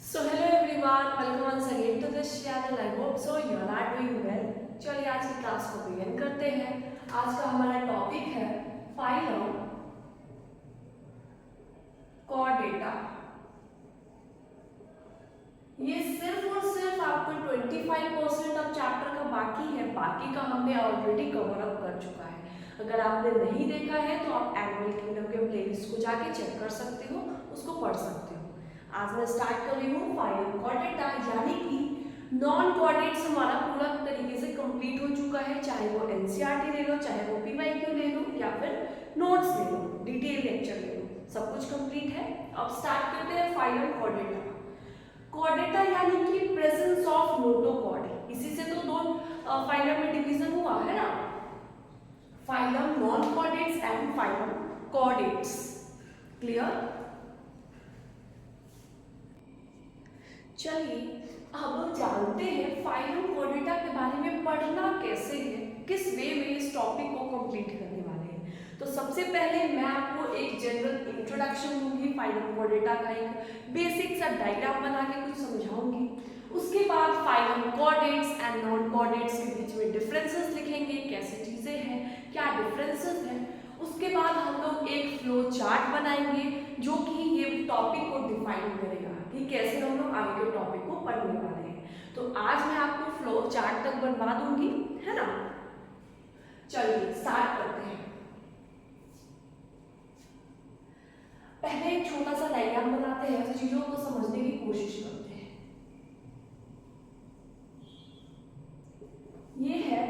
So hello everyone, welcome once again to this channel. I hope so you all are doing well. चलिए आज की class को begin करते हैं। आज का हमारा टॉपिक है फाइलम कॉर्डेटा। ये सिर्फ और सिर्फ आपको 25% अब चैप्टर का बाकी है, बाकी का हमने ऑलरेडी कवर अप कर चुका है। अगर आपने नहीं देखा है तो आप एनिमल किंगडम के प्लेलिस्ट को जाके चेक कर सकते हो, उसको पढ़ सकते हो। आज मैं स्टार्ट कर रही हूँ फाइलम कॉर्डेटा, यानी कि नॉन कॉर्डेट्स हमारा पूरा तरीके से कंप्लीट हो चुका है। चाहे वो एनसीईआरटी ले लो, चाहे वो पीवाईक्यू ले लो, या फिर नोट्स ले लो, डिटेल लेक्चर ले लो, सब कुछ कंप्लीट है। अब स्टार्ट करते हैं फाइलम कॉर्डेटा। कॉर्डेटा यानी कि प्रेजेंस ऑफ नोटोकॉर्ड, इसी से तो दो फाइलम में डिवीजन हुआ है ना, phylum non chordates and phylum chordates. Clear? चलिए अब जानते हैं फाइलम कॉर्डेटा के बारे में पढ़ना कैसे है, किस वे में इस टॉपिक को कंप्लीट करने वाले हैं। तो सबसे पहले मैं आपको एक जनरल इंट्रोडक्शन दूंगी, फाइलम कॉर्डेटा का एक बेसिक सा डायग्राम बना के कुछ समझाऊंगी। उसके बाद phylum chordates and non chordates के बीच में डिफरेंसेस लिखेंगे, कैसी चीजें हैं, क्या डिफरेंसेस हैं। उसके बाद हम लोग एक फ्लो चार्ट बनाएंगे जो कि ये टॉपिक को डिफाइन करेगा कि कैसे हम लोग आगे के टॉपिक को पढ़ने वाले हैं। तो आज मैं आपको फ्लो चार्ट तक बनवा दूंगी, है ना। चलिए स्टार्ट करते हैं। पहले एक छोटा सा डायग्राम बनाते हैं, चीजों को समझने की कोशिश करते हैं। ये है,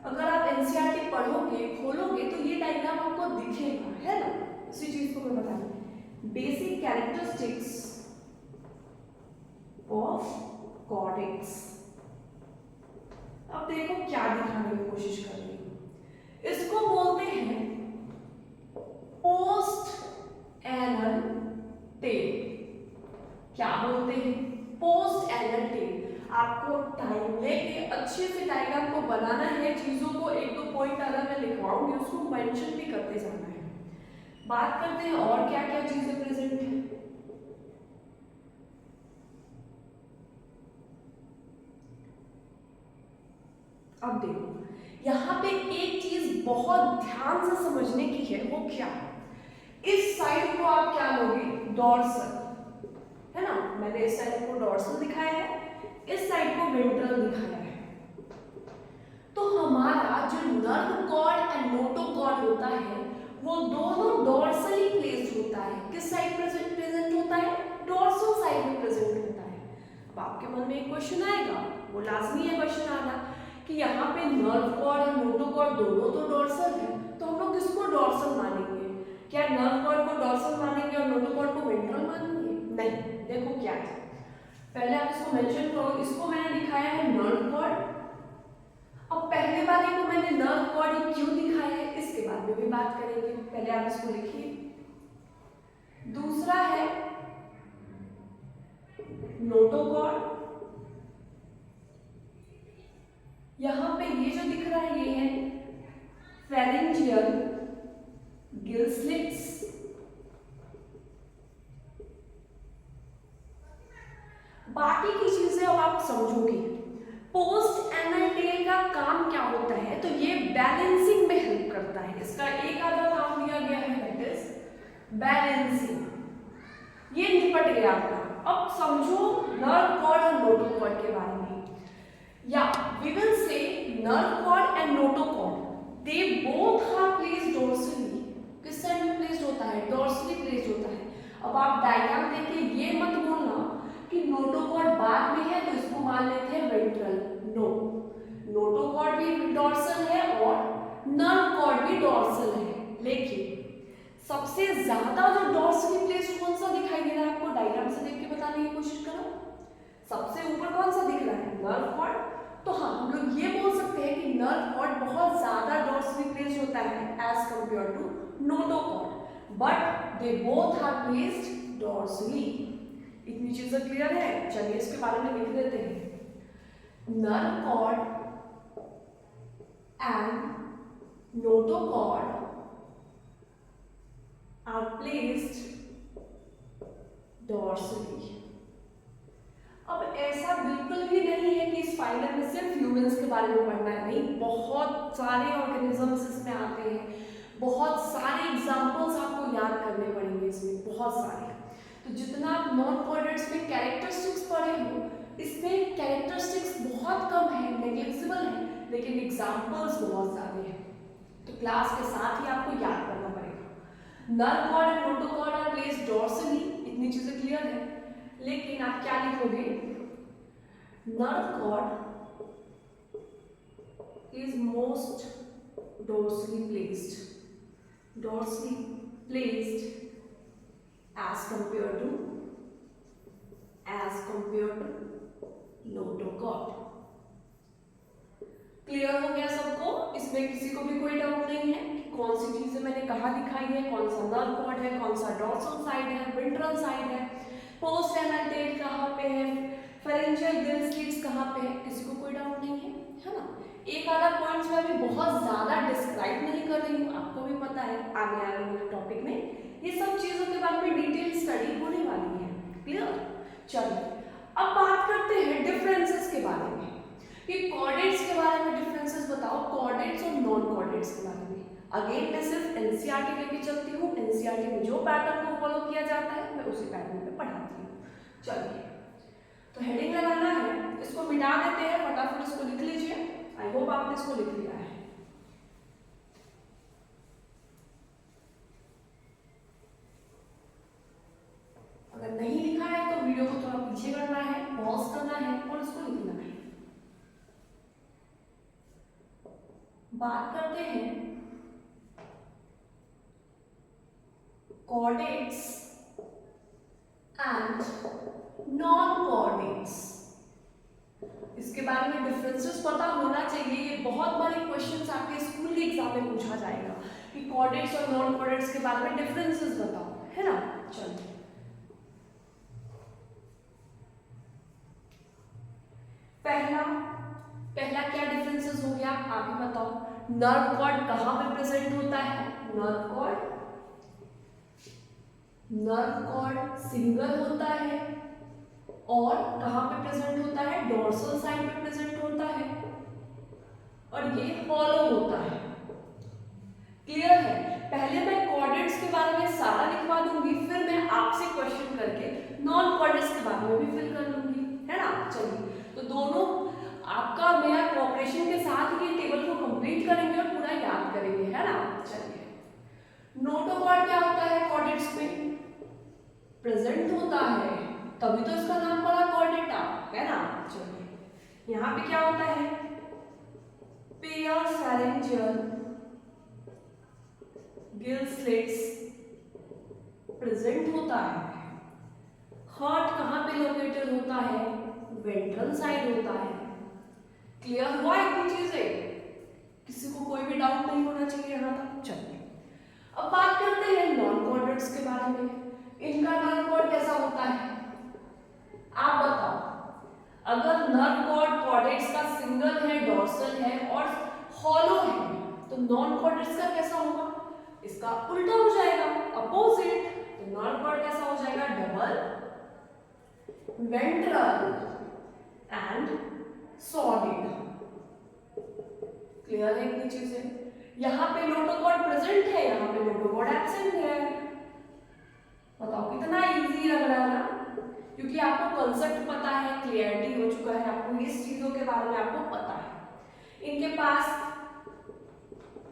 अगर आप एनसीईआरटी पढ़ोगे, खोलोगे तो ये डायग्राम आपको दिखेगा, है ना। इसी चीज को मैं बता दूं, बेसिक कैरेक्टरिस्टिक्स ऑफ कॉर्डेट्स। अब देखो क्या दिखाने की कोशिश कर रही हूं। इसको बोलते हैं पोस्ट एनल टेल। क्या बोलते हैं? Post anal tail. आपको टाइम लेके अच्छे से डायग्राम को बनाना है, चीजों को एक दो पॉइंट अगर मैं लिखवाऊंगी उसको मेंशन भी करते जाना है। बात करते हैं और क्या क्या चीजें प्रेजेंट है। अब देखो यहाँ पे एक चीज बहुत ध्यान से समझने की है, वो क्या? इस साइड को आप क्या लोगे? डॉर्सल, है ना। मैंने इस साइड को डॉर्सल दिखाया है, इस साइड को वेंट्रल दिखाया है। तो हमारा जो नर्व कॉर्ड एंड नोटोकॉर्ड होता है वो दोनों डॉर्सली प्लेस्ड होता है। किस साइड प्रेजेंट होता है? डॉर्सल साइड में प्रेजेंट होता है। अब आपके मन में एक क्वेश्चन आएगा, वो लाजमी है क्वेश्चन आना, कि यहाँ पे नर्व कॉर्ड और नोटोकॉर्ड दोनों तो डॉर्सल है, तो हम लोग किसको डॉर्सल मानेंगे? क्या नर्व कॉर्ड को डॉर्सल मानेंगे और नोटोकॉर्ड को वेंट्रल मानेंगे? नहीं। देखो क्या है, पहले आप इसको मेंशन करो। इसको मैंने दिखाया है नर्व कॉर्ड। अब पहले वाले को मैंने नर्व कॉर्ड क्यों दिखाया है इसके बाद में भी बात करेंगे, पहले आप इसको लिखिए। दूसरा है नोटोकॉर्ड। यहां पे ये जो दिख रहा है ये है फेरिंजियल गिल स्लिट्स। बाकी की चीजें अब आप समझोगे। पोस्ट एनल टेल का काम क्या होता है? तो ये बैलेंसिंग में हेल्प करता है। इसका एक आधा काम दिया गया है, दैट इज बैलेंसिंग। ये निपट गया आपका। अब समझो नर्व कॉर्ड और नोटोकॉर्ड के बारे में। या we will say nerve cord and notochord, they both are placed dorsally. किस साइड में प्लेस्ड होता है? डॉर्सली प्लेस्ड होता है। अब आप डायग्राम देखिए, ये मत बोलना कि नोटोकॉर्ड बाद में है तो इसको मान लेते हैं वेंट्रल। नो, नोटोकॉर्ड भी डॉर्सल है और नर्व कॉर्ड भी डॉर्सल है, लेकिन सबसे ज्यादा जो डॉर्सली प्लेस्ड कौन सा दिखाई दे रहा है आपको? डायग्राम से देख के बताने की कोशिश करो। सबसे ऊपर कौन सा दिख रहा है? Nerve cord. तो हाँ, हम लोग ये बोल सकते हैं कि नर्व कॉर्ड बहुत ज्यादा डॉर्सली प्लेस्ड होता है as compare to notochord, but they both are placed dorsally. इतनी चीजें क्लियर है? चलिए इसके बारे में लिख देते हैं। Nerve cord and notochord are placed dorsally. अब ऐसा बिल्कुल भी नहीं है कि इस फाइनल में सिर्फ ह्यूमंस के बारे में पढ़ना है, नहीं, बहुत सारे ऑर्गेनिजम्स इसमें आते हैं, बहुत सारे एग्जाम्पल्स आपको याद करने पड़ेंगे इसमें, बहुत सारे। तो जितना आप नॉन कोऑर्डिनेट्स में कैरेक्टरिस्टिक्स पढ़े हो, इसमें कैरेक्टरिस्टिक्स बहुत कम है, नेग्लिजिबल है, लेकिन एग्जाम्पल्स बहुत ज़्यादा हैं। तो क्लास के साथ ही आपको याद करना पड़ेगा। Nerve cord and notochord are placed dorsally, इतनी चीजें क्लियर है। लेकिन आप क्या लिखोगे, nerve cord is most dorsally placed as compared to notochord। Clear हो गया सबको? इसमें किसी को भी कोई डाउट नहीं है कि कौन सी चीजें मैंने कहाँ दिखाई है, कौन सा नर कॉर्ड है, कौन सा डॉर्सल साइड है, वेंट्रल साइड है, पोस्ट एनल टेल कहाँ पे है, फेरेंजियल गिल स्लिट्स कहाँ पे है, किसी को कोई डाउट नहीं है ना? एक आधा पॉइंट्स में अभी बहुत ज्यादा डिस्क्राइब नहीं कर रही हूँ, आपको भी पता है आने वाले टॉपिक में ये सब चीजों के बारे में डिटेल स्टडी होने वाली है। क्लियर? चलिए अब बात करते हैं डिफरेंसेस के बारे में, कि कॉर्डेट्स के बारे में डिफरेंसेस बताओ, कॉर्डेट्स और नॉन कॉर्डेट्स के बारे में। अगेन मैं सिर्फ एनसीईआरटी लेके चलती हूँ, एनसीईआरटी में जो पैटर्न को फॉलो किया जाता है मैं उसी पैटर्न में पढ़ाती हूँ। चलिए तो हेडिंग लगाना है, इसको मिटा देते हैं, फटाफट इसको लिख लीजिए। आई होप आपने इसको लिख लिया है। अगर नहीं लिखा है तो वीडियो को थोड़ा पीछे करना है, पॉज करना है और इसको लिखना है। बात करते हैं कोऑर्डिनेट्स एंड नॉन कोऑर्डिनेट्स। इसके बारे में डिफरेंसेस पता होना चाहिए, ये बहुत बड़े क्वेश्चंस आपके स्कूल के एग्जाम में पूछा जाएगा कि कोऑर्डिनेट्स और नॉन कोऑर्डिनेट्स के बारे में डिफरेंसेस बताओ, है ना? चलिए पहला क्या डिफरेंसेस हो गया, आप ही बताओ। नर्व कॉर्ड कहाँ पे प्रेजेंट होता है? नर्व कॉर्ड सिंगल होता है और कहाँ पे प्रेजेंट होता है? डोर्सल साइड पे प्रेजेंट होता है और ये हॉलो होता है। क्लियर है? पहले मैं कोऑर्डिनेट्स के बारे में सारा लिखवा दूंगी, फिर मैं आपसे क्वेश्चन करके नॉन कोऑर्डिनेट्स के बारे में भी फिल कर लूंगी, है ना? चलिए तो दोनों आपका मेरा कोऑपरेशन के साथ ये टेबल को कंप्लीट करेंगे और पूरा याद करेंगे, है ना? चलिए नोटोकॉर्ड क्या होता है? कोऑर्डिनेट्स में प्रेजेंट होता है, तभी तो इसका नाम पड़ा कोऑर्डिनेटा, है ना? चलिए यहाँ पे क्या होता है? Pair pharyngeal gill slits present होता है। हार्ट कहाँ पे लोकेटेड होता है? वेंट्रल साइड होता है। क्लियर हुआ इतनी चीजें? किसी को कोई भी डाउट नहीं होना चाहिए यहाँ तक। चलिए अब बात करते हैं नॉन कोऑर्डिनेट्स के बारे में। इनका नर्व कॉर्ड कैसा होता है? आप बताओ। अगर नर्व कॉर्ड कोऑर्डिनेट्स का सिंगल है, डोर्सल है और हॉलो है, तो नॉन कोऑर्डिनेट्स का कैसा होगा? इसका उल्टा हो जाएगा, अपोजिट। तो नर्व कॉर्ड कैसा हो जाएगा? Double ventral and solid. Clear है इतनी चीजें? यहाँ पे नोटोकॉर्ड प्रेजेंट है, यहाँ पे नोटोकॉर्ड एब्सेंट है। बताओ कितना इजी लग रहा है ना? क्योंकि आपको कॉन्सेप्ट पता है, क्लियरिटी हो चुका है, आपको इस चीजों के बारे में आपको पता है। इनके पास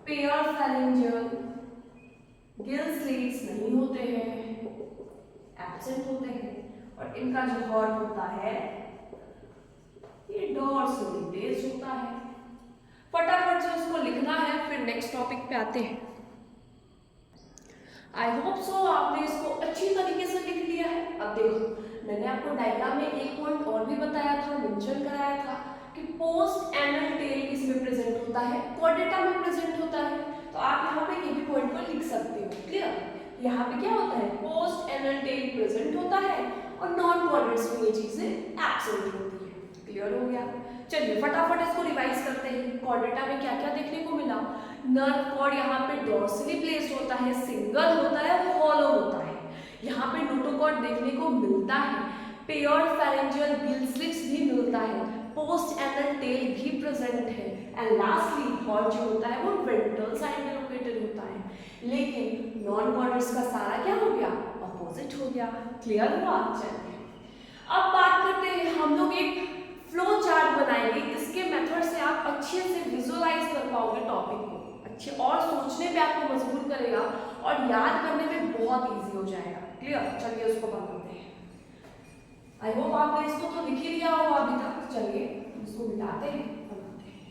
पेयर फेरेंजियल गिल स्लिट्स नहीं होते हैं, एब्सेंट होते हैं, और इनका जो हॉर्न होता है ये डोर्सली प्लेस्ड होता है। फटाफट से उसको लिखना है, फिर नेक्स्ट टॉपिक पे आते हैं। आई होप सो आपने इसको अच्छी तरीके से लिख लिया है। अब देखो मैंने आपको डायग्राम में एक पॉइंट और भी बताया था, मेंशन कराया था कि पोस्ट एनल टेल किसमें प्रेजेंट होता है? कोऑर्डिनेटा में प्रेजेंट होता है। तो आप यहाँ पे ये भी पॉइंट को लिख सकते हो। क्लियर? यहाँ पे क्या होता है? पोस्ट एनल टेल प्रेजेंट होता है और नॉन कोऑर्डिनेट्स में ये चीजें एब्सेंट होती है। क्लियर हो गया? चलिए फटाफट इसको रिवाइज करते हैं। कोऑर्डिनेटा में क्या क्या देखने को मिला? नर्व कॉर्ड यहाँ पे डोर्सली प्लेस्ड होता है, सिंगल होता है, हॉलो होता है। यहाँ पे नोटोकॉर्ड देखने को मिलता है, पेयर फेरेंजियल गिल स्लिट्स भी मिलता है, पोस्ट एनल टेल भी प्रेजेंट है, एंड लास्टली हॉर्न जो होता है वो वेंट्रल साइड में लोकेटेड होता है। लेकिन नॉन कॉर्डेट्स का सारा क्या हो गया, अपोजिट हो गया। क्लियर हुआ? चलिए अब बात करते हैं, हम लोग एक फ्लो चार्ट बनाएंगे। इसके मेथड से आप अच्छे से विजुअलाइज कर पाओगे टॉपिक को, अच्छे और सोचने पे आपको मजबूर करेगा और याद करने में बहुत इजी हो जाएगा। क्लियर? चलिए उसको बनाते हैं। आई होप आपने इसको तो लिख ही लिया होगा अभी तक। चलिए इसको मिटाते हैं, बनाते हैं।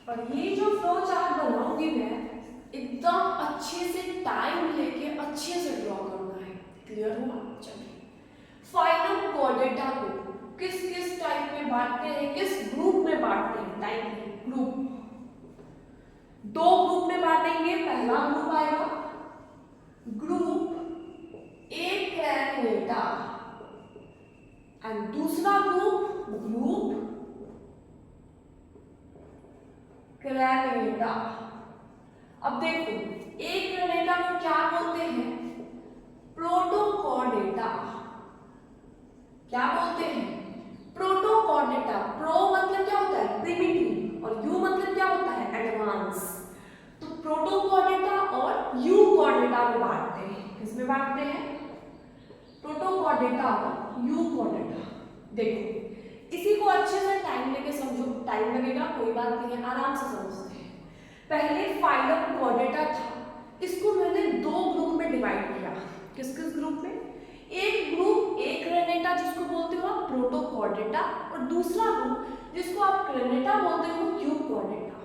और ये जो फ्लो चार्ट बनाऊंगी मैं, एकदम अच्छे से टाइम लेके अच्छे से ड्रॉ करना है। क्लियर हुआ? चलिए फाइलम कॉर्डेटा को किस किस टाइप में बांटते हैं, किस ग्रुप में बांटते हैं? टाइप में ग्रुप, दो ग्रुप में बांटेंगे। पहला ग्रुप आएगा ग्रुप एक्रेनेटा एंड दूसरा ग्रुप क्रेनेटा। अब देखो एक्रेनेटा को क्या बोलते हैं? प्रोटोकॉर्डेटा। क्या बोलते हैं? प्रोटोकॉर्डेटा। प्रो मतलब क्या होता है? प्रिमिटिव, और यू मतलब क्या होता है? एडवांस। तो प्रोटोकॉर्डेटा और यू कॉर्डेटा में बांटते हैं। किसमें बांटते हैं? प्रोटोकॉर्डेटा और यू कॉर्डेटा। देखो इसी को अच्छे से टाइम लेके समझो, टाइम लगेगा कोई बात नहीं है, आराम से समझते हैं। पहले फाइलम कॉर्डेटा था, इसको मैंने दो ग्रुप में डिवाइड किया। किस किस ग्रुप में? एक ग्रुप एक्रेनेटा जिसको बोलते हो आप प्रोटोकॉर्डेटा, और दूसरा ग्रुप जिसको आप क्रेनेटा बोलते हो यूकॉर्डेटा।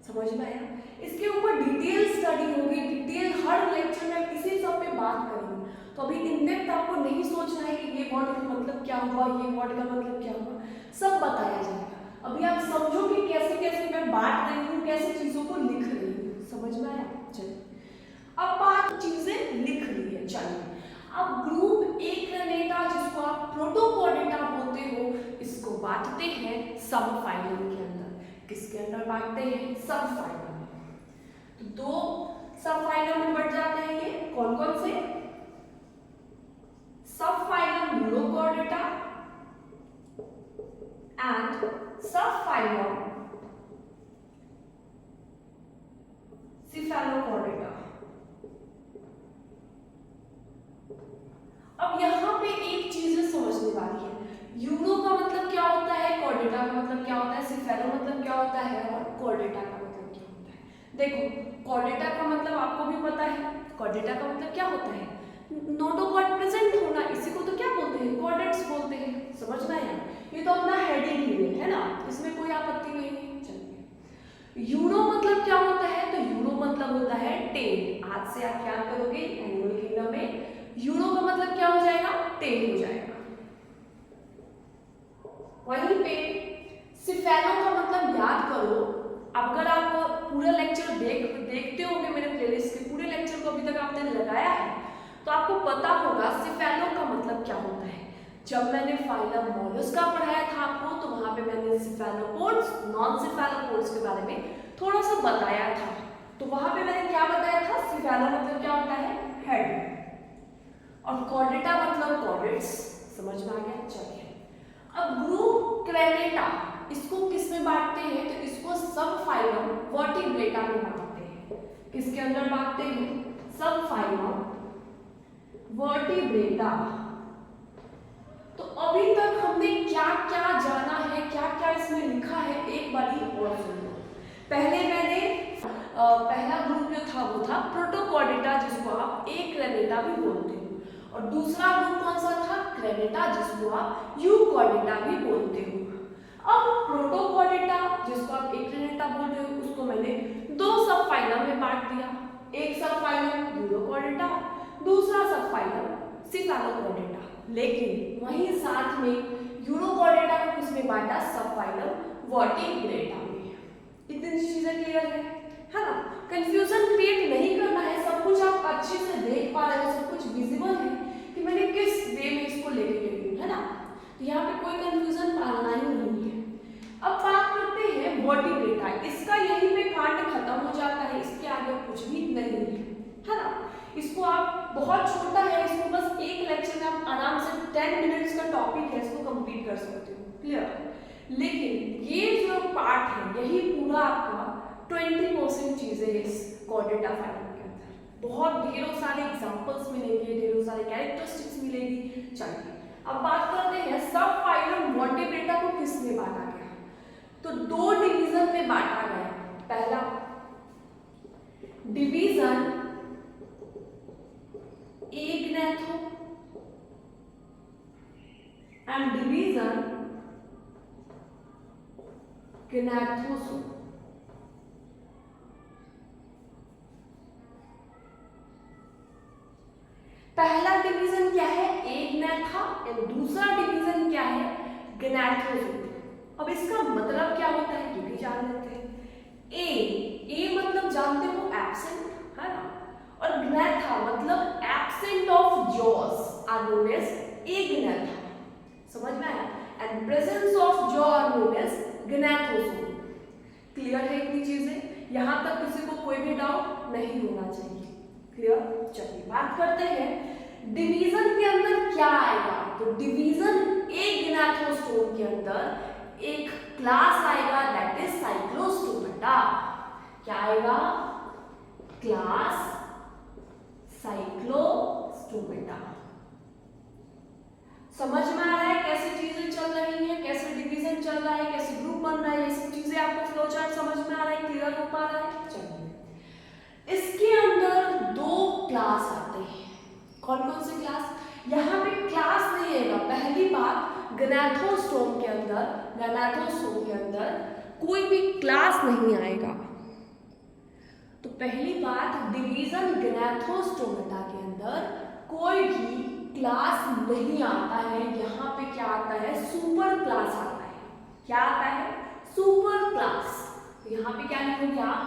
समझ में आया? इसके ऊपर डिटेल स्टडी होगी, डिटेल हर लेक्चर में इसी सब पे बात करेंगे। तो अभी इन डेप्थ आपको नहीं सोचना है कि ये वर्ड का मतलब क्या हुआ, ये वर्ड का मतलब क्या हुआ, सब बताया जाएगा। अभी आप समझो कि कैसे कैसे मैं बांट रही हूँ, कैसे चीजों को लिख रही हूँ। समझ में आया? चलिए अब बात चीजें लिख ली है। चलिए अब ग्रुप एक्रेनेटा जिसको आप प्रोटोकॉर्डेटा बोलते हो, इसको बांटते हैं सब फाइलम के अंदर। किसके अंदर बांटते हैं? सब फाइलम में। तो दो सब फाइलम में बढ़ जाते हैं। ये कौन कौन से? सब फाइलम यूरोकॉर्डेटा एंड सब फाइलम सिफेलोकॉर्डेटा। अब यहाँ पे एक चीज समझने वाली है, यूरो का मतलब क्या होता है, कॉर्डेटा का मतलब क्या होता है, सिफेलो मतलब क्या होता है, और कॉर्डेटा का मतलब क्या होता है। देखो कॉर्डेटा का मतलब आपको भी पता है, कॉर्डेटा का मतलब क्या होता है? नोटोकॉर्ड प्रेजेंट होना, इसी को तो क्या बोलते हैं? कॉर्डेट्स बोलते हैं। समझ में आया? ये तो अपना हेडिंग ही है ना, इसमें कोई आपत्ति नहीं है। चलिए यूरो मतलब क्या होता है? तो यूरो मतलब होता है टेल। आज से आप क्या करोगे एनिमल किंगडम में, यूरो का मतलब क्या हो जाएगा? टेल हो जाएगा। वहीं पे सिफेलो का मतलब याद करो। अगर आप पूरा लेक्चर देखते होंगे मेरे प्लेलिस्ट के पूरे लेक्चर को अभी तक आपने लगाया है, तो आपको पता होगा सिफेलो का मतलब क्या होता है। जब मैंने फाइलम मोलस्का पढ़ाया था आपको, तो वहां पे मैंने सिफेलोपोड्स, नॉन सिफेलोपोड्स के बारे में थोड़ा सा बताया था। तो वहां पे मैंने क्या बताया था? सिफेलो मतलब क्या होता है? हेड, और कॉर्डेटा मतलब कॉर्डेट्स। समझ में आ गया? चलिए अब ग्रुप क्रेनेटा, इसको किस में बांटते हैं? तो इसको सब फाइलम वर्टिब्रेटा में बांटते हैं। किसके अंदर बांटते हैं? सब फाइलम वर्टिब्रेटा। तो अभी तक हमने क्या क्या जाना है, क्या क्या इसमें लिखा है, एक बारी और सुन लो। पहले मैंने पहला ग्रुप जो था वो था प्रोटोकॉर्डेटा, जिसको आप एक्रेनेटा भी बोलते हो, और दूसरा ग्रुप कौन सा था? क्रेनेटा, जिसको आप यूकॉर्डेटा भी बोलते हो। अब प्रोटोकॉर्डेटा जिसको आप एक्रेनेटा बोल रहे हो, उसको मैंने दो सब फाइलम में बांट दिया। एक सब फाइलम यूरोकॉर्डेटा, दूसरा सब फाइलम सिफेलोकॉर्डेटा। लेकिन वहीं साथ में यूरोकॉर्डेटा को किसमें बांटा? सब फाइलम वर्टिब्रेटा में। इतनी चीजें क्लियर है है ना। कंफ्यूजन क्रिएट नहीं करना है, सब कुछ आप अच्छे से देख पा रहे हो, सब कुछ विजिबल है कि मैंने किस वे में इसको लेके गई हूँ, है ना। तो यहाँ पे कोई कंफ्यूजन पालना ही नहीं है। अब बात करते हैं वर्टिब्रेटा, इसका यहीं पे कांड खत्म हो जाता है, इसके आगे कुछ भी नहीं है ना। इसको आप बहुत छोटा है, इसको बस एक लेक्चर में आप आराम से 10 मिनट्स का टॉपिक है, इसको कंप्लीट कर सकते हो, क्लियर। लेकिन ये जो पार्ट है यही पूरा आपका 20% चीजें इस कॉर्डेटा फाइलम के अंदर, बहुत ढेरों सारे एग्जांपल्स मिलेंगे, ढेरों सारे कैरेक्टरिस्टिक्स मिलेगी। चलिए अब बात करते हैं सब फाइलम वर्टिब्रेटा को किसमें बांटा गया। तो दो डिवीजन में बांटा गया। पहला डिवीजन इग्नेथो एंड डिवीजन ग्नेथोसो। पहला डिवीजन क्या है, इग्नेथा, और दूसरा डिवीजन क्या है, ग्नेथोसो। अब इसका मतलब क्या होता है ये भी जान लेते हैं। ए मतलब जानते हो एब्सेंट, है ना, और ग्नेथा मतलब absent of jaws are known as agnatha, समझ में आया। And presence of jaw are known as gnathostomata. Clear है इतनी चीजें, यहां तक किसी को कोई भी डाउट नहीं होना चाहिए, क्लियर। चलिए बात करते हैं डिवीजन के अंदर क्या आएगा। तो डिवीजन इग्नेथोस्टोन के अंदर एक क्लास आएगा दैट इज साइक्लोस्टोमेटा। क्या आएगा, क्लास साइक्लोस्टोमेटा। समझ में आ रहा है कैसे चीजें चल रही हैं, कैसे डिवीजन चल रहा है, कैसे ग्रुप बन रहा है, ये सब चीजें आपको फ्लो चार्ट समझ में आ रहा है, क्लियर हो पा रहा है। चलिए इसके अंदर दो क्लास आते हैं। कौन कौन से क्लास, यहाँ पे क्लास नहीं आएगा। पहली बात ग्नेथोस्टोम के अंदर कोई भी क्लास नहीं आएगा। तो पहली बात डिवीजन ग्नेथोस्टोमेटा के अंदर कोई भी क्लास नहीं आता है। यहाँ पे क्या आता है, सुपर क्लास आता है। क्या आता है, सुपर क्लास। यहाँ पे क्या लिखोगे आप,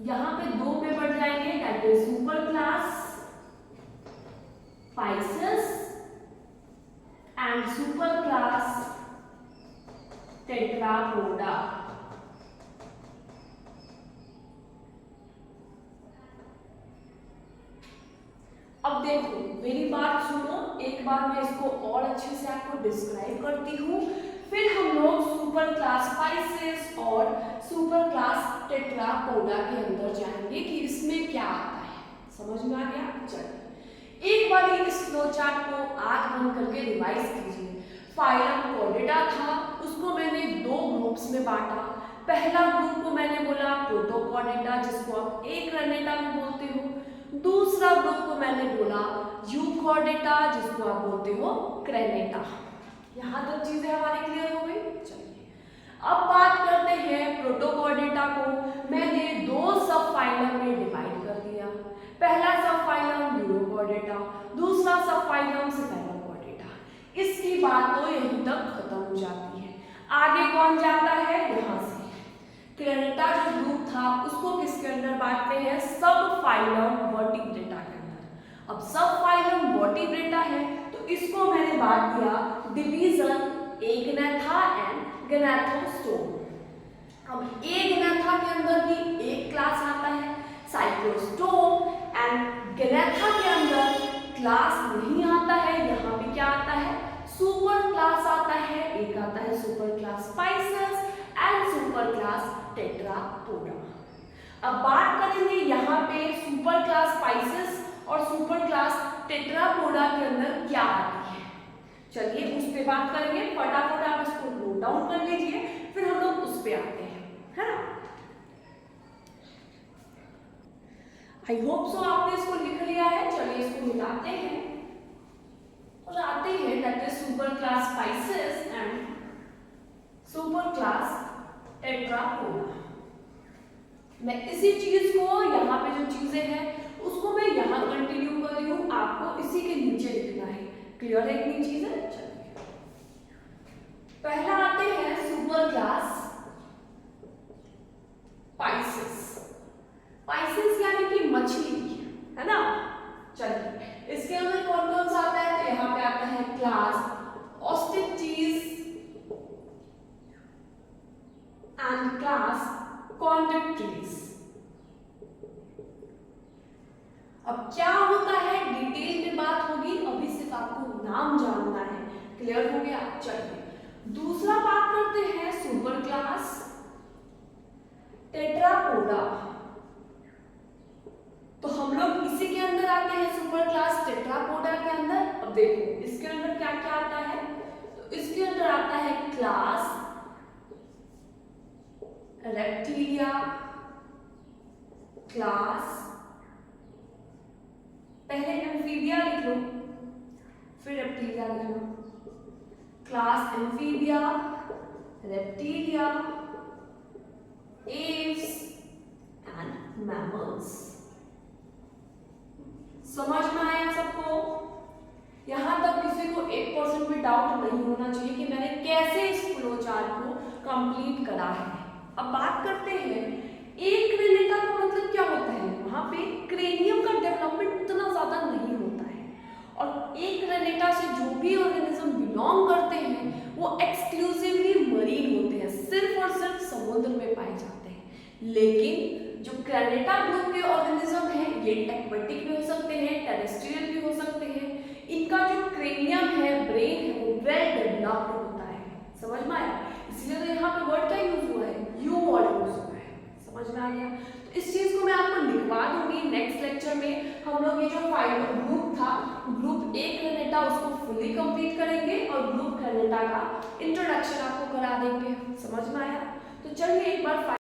यहाँ पे दो पे बढ़ जाएंगे that is super class Pisces and superclass Tetrapoda। अब देखो मेरी बात सुनो, एक बार मैं इसको और अच्छे से आपको डिस्क्राइब करती हूँ, फिर हम लोग सुपर क्लास Pisces और सुपर क्लास टेट्रापोडा के अंदर जाएंगे कि इसमें क्या आता है। समझ में आ गया। चलिए एक बार इस फ्लो चार्ट को आंख बंद करके रिवाइज कीजिए। फाइलम कॉर्डेटा था, उसको मैंने दो ग्रुप्स में बांटा। पहला ग्रुप को मैंने बोला प्रोटोकॉर्डेटा, जिसको आप एकरनेटा भी बोलते हो। दूसरा ग्रुप को मैंने बोला यूकॉर्डेटा, जिसको आप बोलते हो क्रेनेटा। यहाँ तक चीजें हमारी क्लियर हो गई। चलिए अब बात करते हैं प्रोटोकॉर्डेटा को मैंने दो सब फाइलम में डिवाइड कर दिया। पहला सब फाइलम यूरोकॉर्डेटा, दूसरा सब फाइलम सेफेलोकॉर्डेटा। इसकी बात तो यहीं तक खत्म हो जाती है। आगे कौन जाता है, यहाँ से क्रेनेटा जो ग्रुप था उसको किसके अंदर बांटते हैं, सब फाइलम वर्टिब्रेटा के अंदर। अब सब फाइलम वर्टिब्रेटा है तो इसको मैंने बांट दिया डिवीजन इग्नेथा एंड ग्नेथोस्टोम। अब इग्नेथा के अंदर भी एक क्लास आता है साइक्लोस्टोम, एंड ग्नेथा के अंदर क्लास नहीं आता है। यहाँ पे क्या आता है, सुपर क्लास आता है। एक आता है super class Pisces and super class Tetrapoda. अब बात करेंगे यहाँ पे सुपर क्लास Pisces और सुपर क्लास टेट्रापोडा के अंदर क्या आती है। चलिए उस पे बात करेंगे, फटाफट आप इसको नोट डाउन कर लीजिए, फिर हम लोग उस पे आते हैं, है ना। आई होप सो आपने इसको लिख लिया है। चलिए इसको मिलाते हैं और आते हैं that is super class Pisces and super class Tetrapoda. मैं इसी चीज को यहाँ पे जो चीजें हैं उसको मैं यहाँ कंटिन्यू कर रही हूँ, आपको इसी के नीचे लिखना है। क्लियर है इतनी चीजें। चलिए पहला आते हैं सुपर क्लास Pisces। अब क्या होता है डिटेल में बात होगी, अभी सिर्फ आपको नाम जानना है। क्लियर हो गया? चलिए दूसरा बात करते हैं सुपर क्लास टेट्रापोडा। तो हम लोग इसी के अंदर आते हैं सुपर क्लास टेट्रापोडा के अंदर। अब देखो इसके अंदर क्या क्या आता है, तो इसके अंदर आता है क्लास रेप्टिलिया, क्लास पहले एम्फीबिया लिख लो फिर रेप्टिलिया लिख लो, class amphibia, reptilia, aves and mammals. समझ में आया सबको? यहां तक किसी को 1% भी डाउट नहीं होना चाहिए कि मैंने कैसे इस फ्लो चार्ट को कंप्लीट करा है। अब बात करते हैं एक क्रेनेटा का मतलब क्या होता है। वहां पे क्रेनियम का डेवलपमेंट उतना ज्यादा नहीं होता है, और एक क्रेनेटा से जो भी ऑर्गेनिज्म बिलोंग करते हैं वो एक्सक्लूसिवली मरीन होते हैं, सिर्फ और सिर्फ समुद्र में पाए जाते हैं। लेकिन जो क्रेनेटा ग्रुप के ऑर्गेनिज्म हैं ये एक्वेटिक भी हो सकते हैं, टेरेस्ट्रियल भी हो सकते हैं। इनका जो क्रेनियम है, ब्रेन है, वो वेल डेवलप्ड होता है। समझ में आया? इसलिए तो यहाँ पे वर्ड क्या यूज हुआ है, यू वर्ड यूज हुआ है। समझ में आ गया? तो इस चीज को मैं आपको लिखवा दूंगी नेक्स्ट लेक्चर में। हम लोग ये जो फाइनल ग्रुप था, ग्रुप ए क्रेनेटा, उसको फुली कंप्लीट करेंगे और ग्रुप क्रेनेटा का इंट्रोडक्शन आपको करा देंगे। समझ में आया? तो चलिए एक बार